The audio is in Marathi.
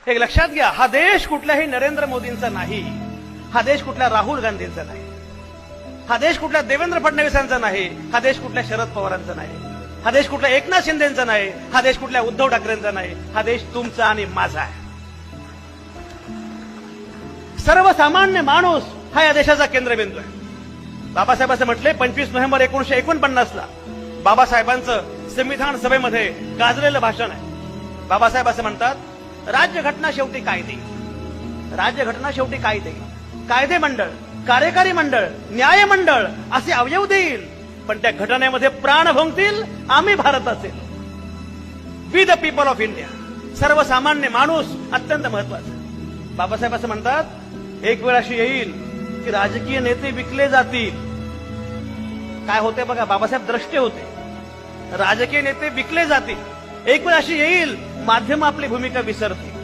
एक लक्षात घ्या, हा देश कुठल्याही नरेंद्र मोदींचा नाही, हा देश कुठल्या राहुल गांधींचा नाही, हा देश कुठल्या देवेंद्र फडणवीसांचा नाही, हा देश कुठल्या शरद पवारांचा नाही, हा देश कुठल्या एकनाथ शिंदेचा नाही, हा देश कुठल्या उद्धव ठाकरेंचा नाही, हा देश तुमचा आणि माझा आहे. सर्वसामान्य माणूस हा या देशाचा केंद्रबिंदू आहे. बाबासाहेब असं म्हटले 25 नोव्हेंबर 1949ला बाबासाहेबांचं संविधान सभेमध्ये गाजलेलं भाषण आहे. बाबासाहेब असं म्हणतात, राज्यघटना शेवटी कायदे, राज्यघटना शेवटी कायदे, कायदे मंडळ, कार्यकारी मंडळ, न्याय मंडळ असे अवयव देईल, पण त्या घटनेमध्ये प्राण भोगतील आम्ही भारत असेल. We the people of India. सर्वसामान्य माणूस अत्यंत महत्वाचा. बाबासाहेब असं म्हणतात, एक वेळ अशी येईल की राजकीय नेते विकले जातील. काय होते बघा, बाबासाहेब द्रष्टे होते. राजकीय नेते विकले जातील. एक वेळ अशी येईल, माध्यम आपली भूमिका विसरतील.